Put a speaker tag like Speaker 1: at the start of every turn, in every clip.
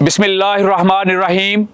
Speaker 1: बिस्मिल्लाहिर्रहमानिर्रहीम।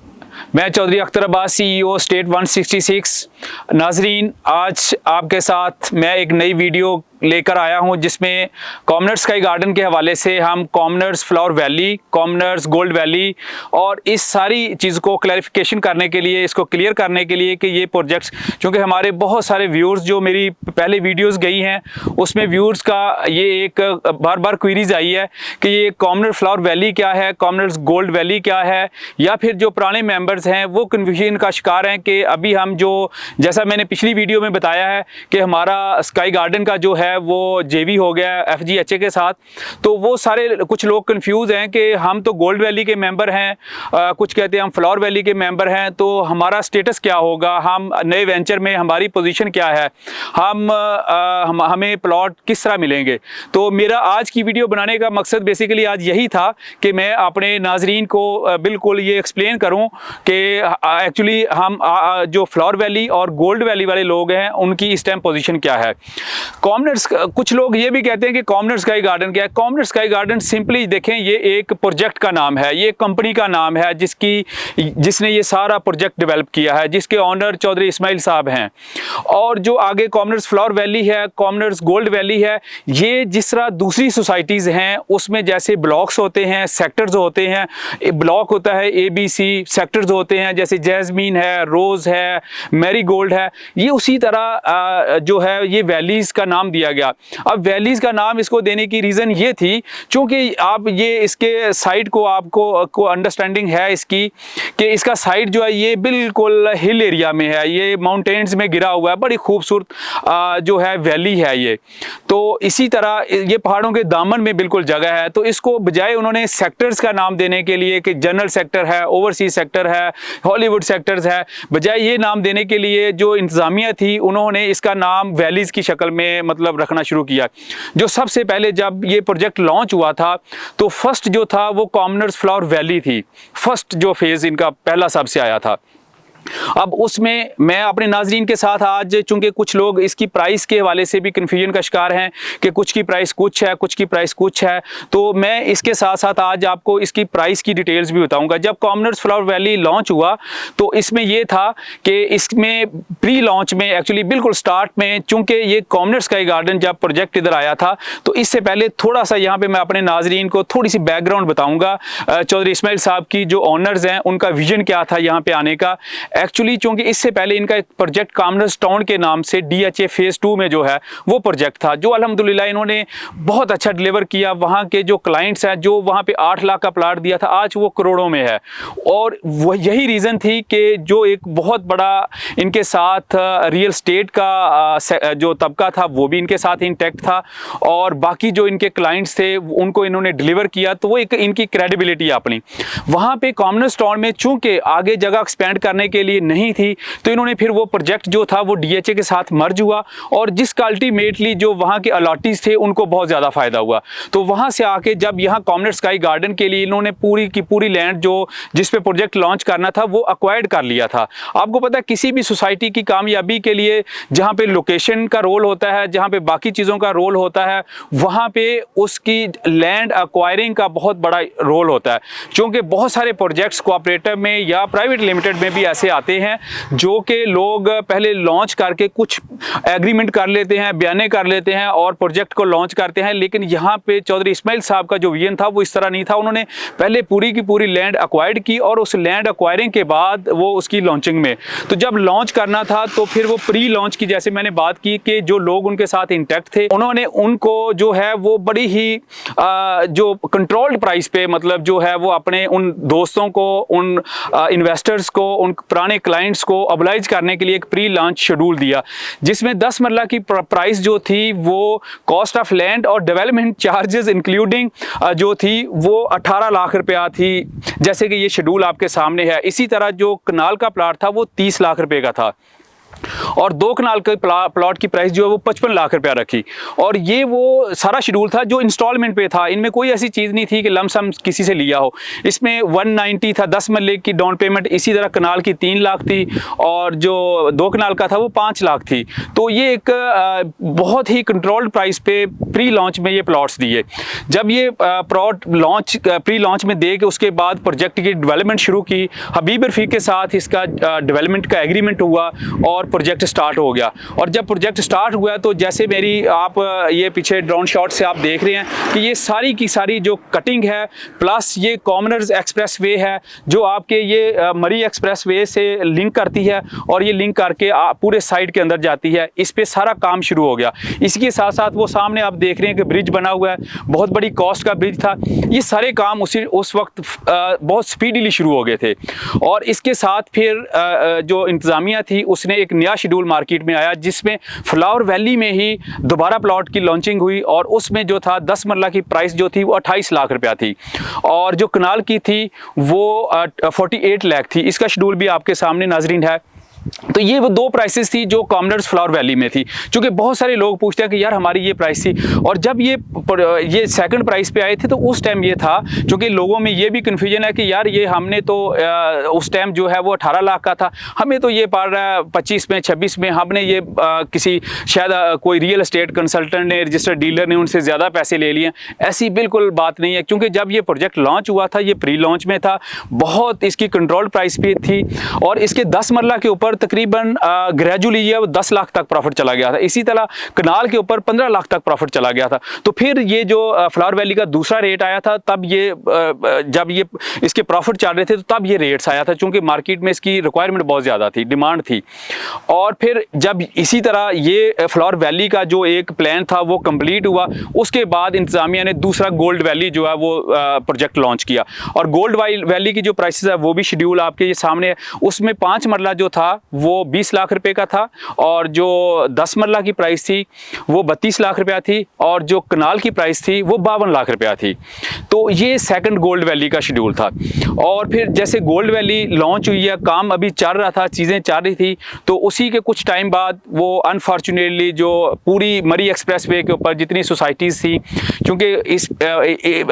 Speaker 1: मैं Chaudhary Akhtar Abbas, CEO state 166। नाजरीन, आज आपके साथ मैं एक नई वीडियो लेकर आया हूं जिसमें कॉमनर्स स्काई गार्डन के हवाले से हम commoners flower valley, commoners gold valley और इस सारी चीज़ को क्लैरिफिकेशन करने के लिए, इसको क्लियर करने के लिए कि ये प्रोजेक्ट्स, क्योंकि हमारे बहुत सारे व्यूअर्स जो मेरी पहले वीडियोस गई हैं उसमें व्यूअर्स का ये एक बार बार क्वेरीज आई है कि ये कॉमनर फ्लावर वैली क्या है, कॉमनर्स गोल्ड वैली क्या है, या फिर जो पुराने मेंबर्स हैं वो कन्फ्यूजन का शिकार हैं कि अभी हम जो, जैसा मैंने पिछली वीडियो में बताया है कि हमारा स्काई गार्डन का जो है वो JV हो गया FGHA के साथ, तो वो सारे कुछ लोग कंफ्यूज हैं कि हम तो गोल्ड वैली के मेंबर हैं, कुछ कहते हैं हम फ्लावर वैली के मेंबर हैं, तो हमारा स्टेटस क्या होगा, हम नए वेंचर में हमारी पोजीशन क्या है, हमें प्लॉट किस तरह मिलेंगे। तो मेरा आज की वीडियो बनाने का मकसद बेसिकली आज यही था कि मैं अपने नाजरीन को बिल्कुल ये एक्सप्लेन करूं कि एक्चुअली हम जो फ्लावर वैली और गोल्ड वैली वाले लोग हैं उनकी इस टाइम पोजीशन क्या है। कॉमनर्स, कुछ लोग ये भी कहते हैं कि कॉमनर स्काई गार्डन क्या है। कॉमनर स्काई गार्डन सिंपली देखें, ये एक प्रोजेक्ट का नाम है, ये कंपनी का नाम है जिसने ये सारा प्रोजेक्ट डेवलप किया है, जिसके ऑनर चौधरी इस्माइल साहब हैं। और जो आगे कॉमनर्स फ्लावर वैली है, कॉमनर्स गोल्ड वैली है, ये जिस तरह दूसरी सोसाइटीज़ हैं उसमें जैसे ब्लॉक्स होते हैं, सेक्टर्स होते हैं, ब्लॉक होता है ABC, सेक्टर्स होते हैं जैसे जैस्मीन है, रोज़ है, मैरी गोल्ड है, ये उसी तरह जो है ये वैलीज़ का नाम दिया गया। अब वैलीज का नाम इसको देने की रीज़न ये थी क्योंकि आप ये इसके साइड को आपको अंडरस्टैंडिंग है इसकी कि इसका साइड जो है ये बिल्कुल हिल एरिया में है, ये माउंटेन्स में गिरा हुआ है, बड़ी खूबसूरत जो है वैली है ये। तो इसी तरह ये पहाड़ों के दामन में बिल्कुल जगह है, तो इसको बजाय उन्होंने सेक्टर्स का नाम देने के लिए कि जनरल सेक्टर है, ओवरसीज सेक्टर है, हॉलीवुड सेक्टर्स है, बजाय ये नाम देने के लिए जो इंतज़ामिया थी उन्होंने इसका नाम वैलीज़ की शक्ल में मतलब रखना शुरू किया। जो सबसे पहले जब ये प्रोजेक्ट लॉन्च हुआ था तो फर्स्ट जो था वो कॉमनर्स फ्लावर वैली थी, फर्स्ट जो फेज़ इनका पहला सबसे आया था। अब उसमें मैं अपने नाजरीन के साथ आज, चूंकि कुछ लोग इसकी प्राइस के हवाले से भी कन्फ्यूजन का शिकार हैं कि कुछ की प्राइस कुछ है, कुछ की प्राइस कुछ है, तो मैं इसके साथ साथ आज आपको इसकी प्राइस की डिटेल्स भी बताऊंगा। जब कॉमनर्स फ्लावर वैली लॉन्च हुआ तो इसमें यह था कि इसमें प्री लॉन्च में एक्चुअली बिल्कुल स्टार्ट में, चूंकि ये कॉमनर्स स्काई गार्डन जब प्रोजेक्ट इधर आया था तो इससे पहले थोड़ा सा यहाँ पे मैं अपने नाजरीन को थोड़ी सी बैकग्राउंड बताऊँगा। चौधरी इस्माइल साहब की जो ऑनर्स हैं उनका विजन क्या था यहाँ पे आने का। एक्चुअली चूंकि इससे पहले इनका एक प्रोजेक्ट कॉमनर्स टाउन के नाम से DHA फेज़ 2 में जो है वो प्रोजेक्ट था, जो अल्हम्दुलिल्लाह इन्होंने बहुत अच्छा डिलीवर किया। वहाँ के जो क्लाइंट्स हैं, जो वहाँ पे 8 लाख का प्लाट दिया था, आज वो करोड़ों में है। और वह यही रीज़न थी कि जो एक बहुत बड़ा इनके साथ रियल स्टेट का जो तबका था वो भी इनके साथ इंटैक्ट था, और बाकी जो इनके क्लाइंट्स थे उनको इन्होंने डिलीवर किया, तो वो एक इनकी क्रेडिबिलिटी अपनी। वहाँ पे कॉमनर्स टाउन में चूँकि आगे जगह एक्सपेंड करने के लिए नहीं थी तो इन्होंने फिर वो प्रोजेक्ट जो था वो DHA के साथ मर्ज हुआ, और जिसका अल्टीमेटली जो वहाँ के अलॉटीज थे उनको बहुत ज़्यादा फ़ायदा हुआ। तो वहाँ से आके जब यहाँ कॉमनर स्काई गार्डन के लिए इन्होंने पूरी की पूरी लैंड जो जिस पे प्रोजेक्ट लॉन्च करना था वो अक्वायर्ड कर लिया था। आपको पता है किसी भी सोसाइटी की कामयाबी के लिए जहाँ पे लोकेशन का रोल होता है, जहाँ पे बाकी चीज़ों का रोल होता है, वहाँ पे उसकी लैंड अक्वायरिंग का बहुत बड़ा रोल होता है। क्योंकि बहुत सारे प्रोजेक्ट्स कोऑपरेटिव में या प्राइवेट लिमिटेड में भी ऐसे आते हैं जो कि लोग पहले लॉन्च करके कुछ एग्रीमेंट कर लेते हैं, बयाने कर लेते हैं और प्रोजेक्ट को लॉन्च करते हैं। लेकिन यहाँ पे चौधरी इस्माइल साहब का जो विजन था वो इस तरह नहीं था। उन्होंने पहले पूरी की पूरी लैंड अक्वायर्ड की और उस लैंड अक्वायरिंग के बाद वो उसकी लॉन्चिंग में, तो जब लॉन्च करना था तो फिर वो प्री लॉन्च की, जैसे मैंने बात की कि जो लोग उनके साथ इंटैक्ट थे उन्होंने उनको जो है वो बड़ी ही जो कंट्रोल्ड प्राइस पे, मतलब जो है वो अपने उन दोस्तों को, उन इन्वेस्टर्स को, उन पुराने क्लाइंट्स को ऑब्लाइज करने के लिए एक प्री लॉन्च शेड्यूल दिया, जिसमें 10 मरला की प्राइस जो थी वो कॉस्ट ऑफ लैंड और डेवलपमेंट चार्जेस इंक्लूडिंग जो थी वो 18 लाख रुपया थी, जैसे कि ये शेड्यूल आपके सामने है। इसी तरह जो कनाल का प्लाट था वो 30 लाख रुपए का था। और 2 कनाल के प्लॉट की प्राइस जो है वो 55 लाख रुपया रखी। और ये वो सारा शेड्यूल था जो इंस्टॉलमेंट पे था, इनमें कोई ऐसी चीज़ नहीं थी कि लमसम किसी से लिया हो। इसमें 190 था 10 मरले की डाउन पेमेंट, इसी तरह कनाल की 3 लाख थी और जो 2 कनाल का था वो 5 लाख थी। तो ये एक बहुत ही कंट्रोल्ड प्राइस पे प्री लॉन्च में ये प्लॉट्स दिए। जब ये प्लॉट लॉन्च प्री लॉन्च में दे के उसके बाद प्रोजेक्ट की डेवलपमेंट शुरू की, हबीब रफ़ीक के साथ इसका डेवलपमेंट का एग्रीमेंट हुआ और प्रोजेक्ट स्टार्ट हो गया। और जब प्रोजेक्ट स्टार्ट हुआ तो जैसे मेरी आप ये पीछे ड्रोन शॉट से आप देख रहे हैं कि ये सारी की सारी जो कटिंग है प्लस ये कॉमनर्स एक्सप्रेस वे है जो आपके ये मरी एक्सप्रेस वे से लिंक करती है और ये लिंक करके पूरे साइड के अंदर जाती है। इस पे सारा काम शुरू हो गया। इसके साथ साथ वो सामने आप देख रहे हैं कि ब्रिज बना हुआ है, बहुत बड़ी कॉस्ट का ब्रिज था। ये सारे काम उस वक्त बहुत स्पीडीली शुरू हो गए थे। और इसके साथ फिर जो इंतज़ामिया थी उसने एक नया शेड्यूल मार्केट में आया जिसमें फ्लावर वैली में ही दोबारा प्लॉट की लॉन्चिंग हुई और उसमें जो था 10 मरला की प्राइस जो थी वो 28 लाख रुपया थी और जो कनाल की थी वो 48 लाख थी। इसका शेड्यूल भी आपके सामने नाजरीन है। तो ये वो 2 प्राइसेस थी जो कॉमनर्स फ्लावर वैली में थी। क्योंकि बहुत सारे लोग पूछते हैं कि यार हमारी ये प्राइस थी, और जब ये सेकंड प्राइस पे आए थे तो उस टाइम ये था, क्योंकि लोगों में ये भी कन्फ्यूजन है कि यार ये हमने तो उस टाइम जो है वो 18 लाख का था, हमें तो ये पड़ रहा है 25 में 26 में, हमने ये किसी शायद कोई रियल एस्टेट कंसल्टेंट ने, रजिस्टर्ड डीलर ने उनसे ज़्यादा पैसे ले लिए। ऐसी बिल्कुल बात नहीं है, क्योंकि जब ये प्रोजेक्ट लॉन्च हुआ था ये प्री लॉन्च में था, बहुत इसकी कंट्रोल प्राइस पे थी और इसके 10 मरला के ऊपर तकरीबन ग्रेजुअली ये 10 लाख तक प्रॉफिट चला गया था। इसी तरह कनाल के ऊपर 15 लाख तक प्रॉफिट चला गया था। तो फिर ये जो फ्लावर वैली का दूसरा रेट आया था तब ये जब ये इसके प्रॉफिट चल रहे थे तो तब ये रेट्स आया था, क्योंकि मार्केट में इसकी रिक्वायरमेंट बहुत ज़्यादा थी, डिमांड थी। और फिर जब इसी तरह ये फ्लावर वैली का जो एक प्लान था वो कंप्लीट हुआ, उसके बाद इंतज़ामिया ने दूसरा गोल्ड वैली जो है वो प्रोजेक्ट लॉन्च किया। और गोल्ड वैली की जो प्राइसेस है वो भी शेड्यूल आपके ये सामने है। उसमें 5 मरला जो था वो 20 लाख रुपए का था और जो 10 मरला की प्राइस थी वो 32 लाख रुपया थी और जो कनाल की प्राइस थी वो 52 लाख रुपया थी। तो ये सेकंड गोल्ड वैली का शेड्यूल था। और फिर जैसे गोल्ड वैली लॉन्च हुई है, काम अभी चल रहा था, चीज़ें चल रही थी, तो उसी के कुछ टाइम बाद वो अनफॉर्चुनेटली जो पूरी मरी एक्सप्रेस वे के ऊपर जितनी सोसाइटीज़ थी, क्योंकि इस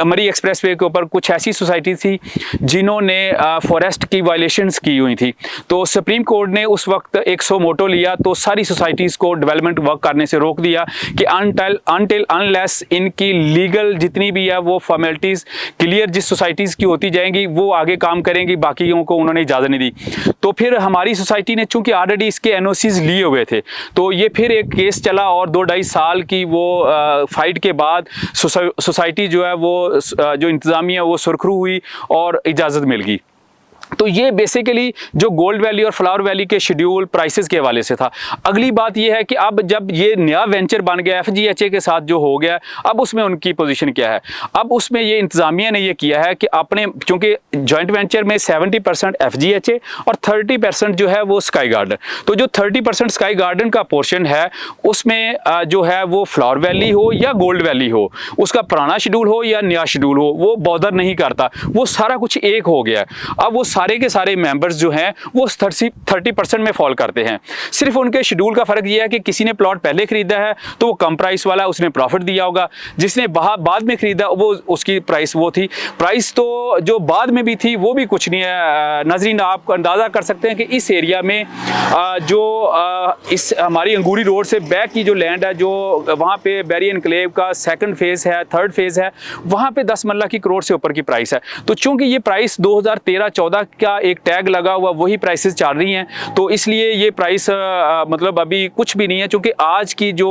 Speaker 1: मरी एक्सप्रेस वे के ऊपर कुछ ऐसी सोसाइटी थी जिन्होंने फॉरेस्ट की वायलेशंस की हुई थी, तो सुप्रीम कोर्ट ने उस वक्त 100 मोटो लिया, तो सारी सोसाइटीज़ को डेवलपमेंट वर्क करने से रोक दिया कि अनटिल अनलेस इनकी लीगल जितनी भी है वो फॉर्मेलिटीज़ क्लियर जिस सोसाइटीज़ की होती जाएंगी वो आगे काम करेंगी, बाकियों को उन्होंने इजाज़त नहीं दी। तो फिर हमारी सोसाइटी ने चूँकि ऑलरेडी इसके एनओसीज लिए हुए थे, तो ये फिर एक केस चला और 2-2.5 साल की वो फाइट के बाद सोसाइटी जो है वो जो इंतज़ामिया वो सुरखरू हुई और इजाज़त मिल गई। तो ये बेसिकली जो गोल्ड वैली और फ्लावर वैली के शेड्यूल प्राइसेस के हवाले से था। अगली बात ये है कि अब जब ये नया वेंचर बन गया FGHA के साथ जो हो गया, अब उसमें उनकी पोजीशन क्या है। अब उसमें ये इंतज़ामिया ने ये किया है कि अपने, क्योंकि जॉइंट वेंचर में 70% FGHA और 30% जो है वो स्काई गार्डन, तो जो 30% स्काई गार्डन का पोर्शन है उसमें जो है वो फ्लावर वैली हो या गोल्ड वैली हो, उसका पुराना शेड्यूल हो या नया शेड्यूल हो, वो बॉदर नहीं करता, वो सारा कुछ एक हो गया। अब वो सारे के सारे मेंबर्स जो हैं वो 30% में फॉल करते हैं। सिर्फ उनके शेड्यूल का फर्क ये है कि किसी ने प्लॉट पहले खरीदा है तो वो कम प्राइस वाला, उसने प्रॉफिट दिया होगा, जिसने बाद में खरीदा वो उसकी प्राइस वो थी। प्राइस तो जो बाद में भी थी वो भी कुछ नहीं है। नाज़रीन, आप अंदाज़ा कर सकते हैं कि इस एरिया में जो इस हमारी अंगूरी रोड से बैक की जो लैंड है, जो वहाँ पे बैरी एनक्लेव का सेकंड फेज़ है, थर्ड फेज़ है, वहाँ पे 10 मरला की करोड़ से ऊपर की प्राइस है। तो चूँकि ये प्राइस 2013-14 का एक टैग लगा हुआ वही प्राइसेस चल रही हैं, तो इसलिए ये प्राइस मतलब अभी कुछ भी नहीं है, क्योंकि आज की जो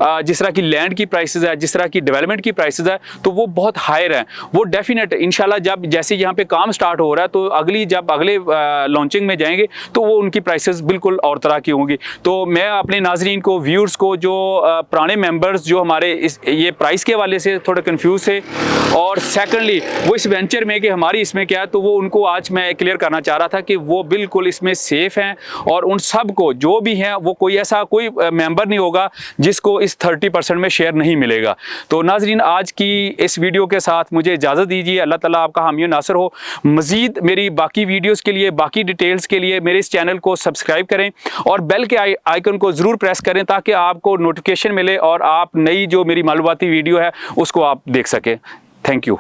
Speaker 1: जिस तरह की लैंड की प्राइसेस है, जिस तरह की डेवलपमेंट की प्राइसेस है, तो वो बहुत हायर हैं। वो डेफिनेट इंशाल्लाह जब जैसे यहाँ पे काम स्टार्ट हो रहा है तो जब अगले लॉन्चिंग में जाएंगे तो वो उनकी प्राइसेस बिल्कुल और तरह की होंगी। तो मैं अपने नाजरीन को, व्यूअर्स को, जो पुराने मेंबर्स जो हमारे ये प्राइस के हवाले से थोड़े कन्फ्यूज थे और सेकेंडली वो इस वेंचर में कि हमारी इसमें क्या है, तो वो उनको आज मैं क्लियर करना चाह रहा था कि वो बिल्कुल इसमें सेफ़ हैं और उन सब को जो भी हैं वो कोई ऐसा कोई मेंबर नहीं होगा जिसको इस 30% में शेयर नहीं मिलेगा। तो नाजरीन, आज की इस वीडियो के साथ मुझे इजाज़त दीजिए। अल्लाह ताला आपका हामी नासर हो। मज़ीद मेरी बाकी वीडियोज़ के लिए, बाकी डिटेल्स के लिए मेरे इस चैनल को सब्सक्राइब करें और बेल के आइकन को ज़रूर प्रेस करें ताकि आपको नोटिफिकेशन मिले और आप नई जो मेरी मालूमाती वीडियो है उसको आप देख सकें। Thank you.